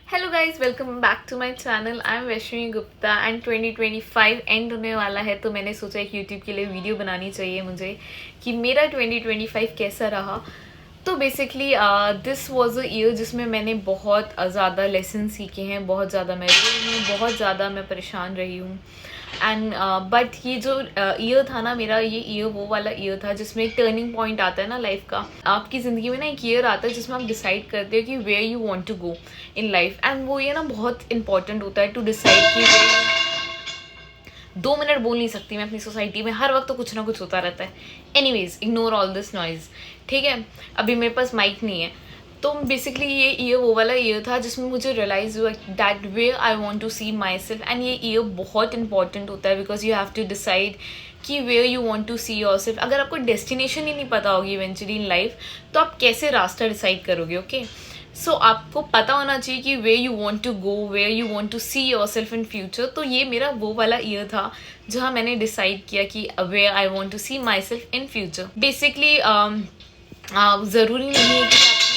Hello guys, welcome back to my channel. I am Vaishnavi Gupta and 2025 end होने वाला है, तो मैंने सोचा एक यूट्यूब के लिए वीडियो बनानी चाहिए मुझे कि मेरा 2025 कैसा रहा। तो basically this was a year जिसमें मैंने बहुत ज़्यादा लेसन सीखे हैं, बहुत ज़्यादा मैं रोई हूँ, बहुत ज़्यादा मैं परेशान रही हूँ। एंड बट ये जो ईयर था ना मेरा, ये ईयर वो वाला ईयर था जिसमें एक टर्निंग पॉइंट आता है ना लाइफ का। आपकी ज़िंदगी में ना एक ईयर आता है जिसमें आप डिसाइड करते हो कि where you want to go in life. And वो ये ना बहुत इंपॉर्टेंट होता है टू डिसाइड कि 2 मिनट बोल नहीं सकती मैं अपनी सोसाइटी में, हर वक्त तो कुछ ना कुछ होता रहता है। Anyways, ignore all this noise. ठीक है, अभी मेरे पास माइक नहीं है। तो बेसिकली ये ईयर वो वाला ईयर था जिसमें मुझे रियलाइज हुआ that way I want to see myself. And ये ईयर बहुत इंपॉर्टेंट होता है because you have to decide कि where you want to see yourself. अगर आपको डेस्टिनेशन ही नहीं पता होगी इवेंचुअली इन लाइफ, तो आप कैसे रास्ता डिसाइड करोगे? ओके, सो आपको पता होना चाहिए कि way you want to go, where you want to see yourself in future. तो ये मेरा वो वाला ईयर था जहाँ मैंने डिसाइड किया कि where I want to see myself in future. Basically ज़रूरी नहीं है कि आपकी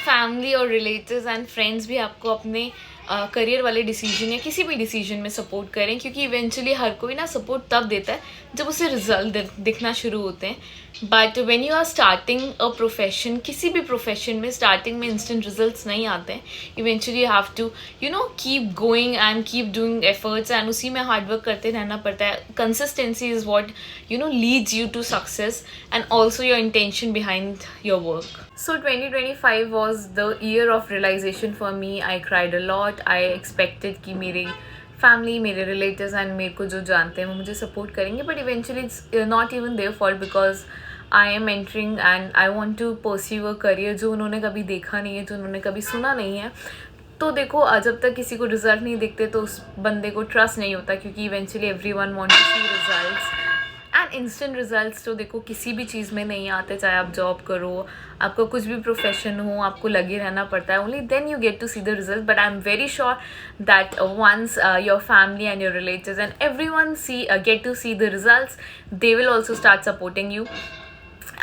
फैमिली और रिलेटिव्स एंड फ्रेंड्स भी आपको अपने करियर वाले डिसीजन या किसी भी डिसीजन में सपोर्ट करें, क्योंकि इवेंचुअली हर कोई ना सपोर्ट तब देता है जब उसे रिजल्ट दिखना शुरू होते हैं। But when you are starting a profession, किसी भी प्रोफेशन में स्टार्टिंग में इंस्टेंट रिजल्ट्स नहीं आते हैं। Eventually you have to keep going and keep doing efforts, and उसी में हार्डवर्क करते रहना पड़ता है। Consistency is what leads you to success and also your intention behind your work. So 2025 was the year of realization for me. I cried a lot. I expected कि मेरी family, मेरे relatives and मेरे को जो जानते हैं वो मुझे सपोर्ट करेंगे, but eventually it's not even their fault because I am entering and I want to pursue a career जो उन्होंने कभी देखा नहीं है, जो उन्होंने कभी सुना नहीं है। तो देखो, जब तक किसी को रिजल्ट नहीं दिखते तो उस बंदे को ट्रस्ट नहीं होता, क्योंकि eventually everyone want to see results. And instant results तो देखो किसी भी चीज़ में नहीं आते, चाहे आप जॉब करो, आपका कुछ भी प्रोफेशन हो, आपको लगे रहना पड़ता है। Only then you get to see the result. But I am very sure that once your family and your relatives and everyone get to see the results, they will also start supporting you.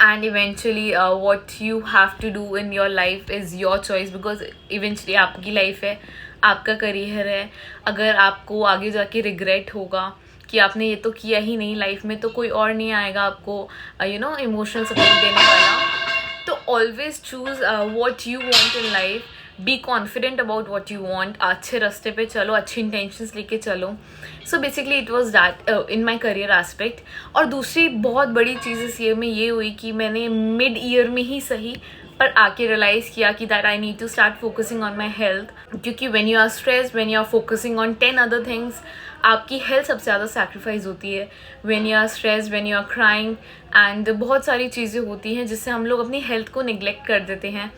And eventually what you have to do in your life is your choice, because eventually आपकी life है, आपका career है। अगर आपको आगे जाके regret होगा कि आपने ये तो किया ही नहीं लाइफ में, तो कोई और नहीं आएगा आपको इमोशनल सपोर्ट देने वाला। तो always choose what you want in life, be confident about what you want, अच्छे रास्ते पे चलो, अच्छी इंटेंशंस लेके चलो। So basically it was that in my career aspect. और दूसरी बहुत बड़ी चीज़ इस ईयर में ये हुई कि मैंने मिड ईयर में ही सही पर आके रियलाइज़ किया कि that I need to start focusing on my health, क्योंकि when you are stressed, when you are focusing on 10 other things, आपकी हेल्थ सबसे ज़्यादा सैक्रिफाइस होती है। When you are stressed, when you are crying, and बहुत सारी चीज़ें होती हैं जिससे हम लोग अपनी हेल्थ को निगलेक्ट कर देते हैं।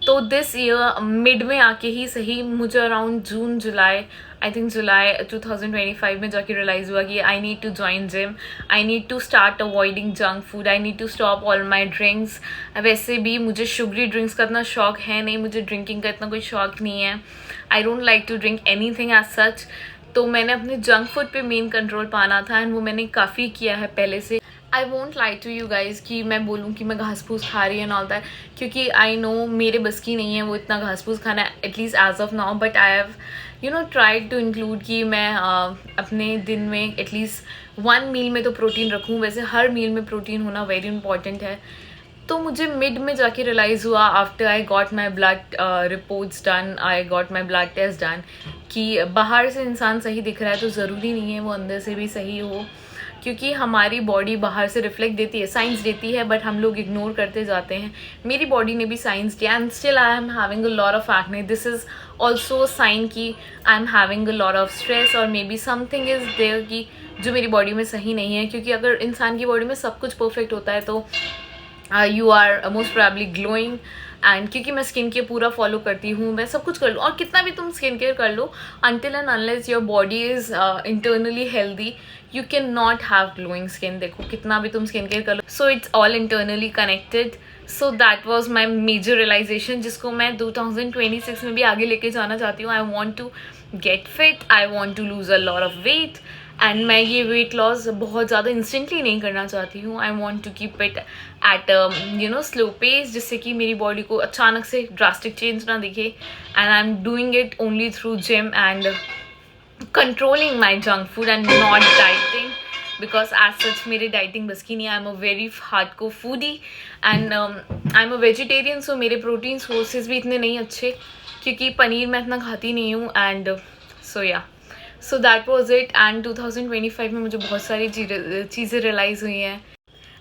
तो दिस ईयर मिड में आके ही सही, मुझे around June July, I think जुलाई 2025 में जाके रियलाइज़ हुआ कि I need to join gym, I need to start avoiding junk food, I need to stop all my drinks. वैसे भी मुझे शुगरी ड्रिंक्स का इतना शौक है नहीं, मुझे ड्रिंकिंग का इतना कोई शौक नहीं है। I don't like to drink anything as such. तो मैंने अपने जंक फूड पे मेन कंट्रोल पाना था, एंड वो मैंने काफ़ी किया है पहले से। I won't lie to you guys कि मैं बोलूँ कि मैं घास फूस खा रही है ना, होता है, क्योंकि आई नो मेरे बस की नहीं है वो इतना घास फूस खाना, at least as of now. But I have tried to include कि मैं अपने दिन में एटलीस्ट 1 मील में तो प्रोटीन रखूँ। वैसे हर मील में प्रोटीन होना वेरी इंपॉर्टेंट है। तो मुझे मिड में जाके रियलाइज़ हुआ after I got my blood reports done, I got my blood test done, कि बाहर से इंसान सही दिख रहा है तो ज़रूरी नहीं है वो अंदर से भी सही हो, क्योंकि हमारी बॉडी बाहर से रिफ्लेक्ट देती है, साइंस देती है, बट हम लोग इग्नोर करते जाते हैं। मेरी बॉडी ने भी साइंस दिया, and still I am having a lot of acne. This is also sign कि I am having a lot of stress, और maybe something is there कि जो मेरी बॉडी में सही नहीं है। क्योंकि अगर इंसान की बॉडी में सब कुछ परफेक्ट होता है तो you are most probably glowing. And क्योंकि मैं स्किन केयर पूरा फॉलो करती हूँ, मैं सब कुछ कर लूँ, और कितना भी तुम स्किन केयर कर लो, until and unless your body is internally healthy, you can not have glowing skin. देखो कितना भी तुम स्किन केयर कर लो, so it's all internally connected. So that was my major realisation, जिसको मैं 2026 में भी आगे लेके जाना चाहती हूँ। I want to get fit, I want to lose a lot of weight, and मैं ये वेट लॉस बहुत ज़्यादा इंस्टेंटली नहीं करना चाहती हूँ. I want to keep it at slow pace, जिससे कि मेरी बॉडी को अचानक से ड्रास्टिक चेंज ना दिखे. And I am doing it only through gym and controlling my junk food and not dieting, because as such मेरी डाइटिंग बस की नहीं. I am a very hardcore foodie and I am a vegetarian. So मेरे protein sources भी इतने नहीं अच्छे, क्योंकि पनीर मैं इतना खाती नहीं हूँ. And so yeah, so that was it. And 2025 में मुझे बहुत सारी चीज़ें रियलाइज़ हुई हैं.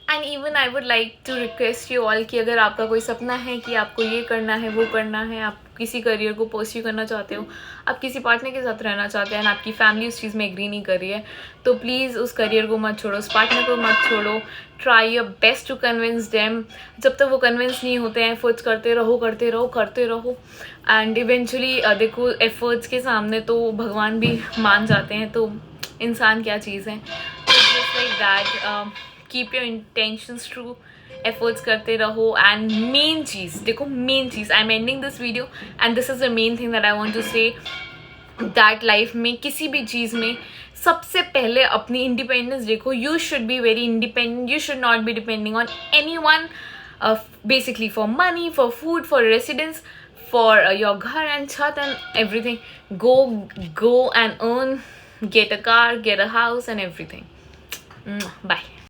And even I would like to request you all कि अगर आपका कोई सपना है कि आपको ये करना है, वो करना है, आप किसी करियर को परस्यू करना चाहते हो, आप किसी पार्टनर के साथ रहना चाहते हैं एंड आपकी फैमिली उस चीज़ में एग्री नहीं कर रही है, तो प्लीज़ उस करियर को मत छोड़ो, उस पार्टनर को मत छोड़ो. Try your best to convince them. जब तक वो कन्विंस नहीं होते हैं, एफर्ट्स करते रहो करते रहो करते रहो. एंड इवेंचुअली देखो, एफर्ट्स के सामने तो भगवान भी मान जाते हैं, तो इंसान क्या चीज़ है. Just like that, keep your intentions true, efforts करते रहो. एंड मेन चीज़ देखो, मेन चीज़, I am ending this video and this is the main thing that I want to say, that life में किसी भी चीज़ में सबसे पहले अपनी इंडिपेंडेंस देखो. You should be very independent. You should not be depending on any one, basically for money, for food, for residence, for your घर and छत and everything. Go and earn, get a car, get a house and everything. Bye.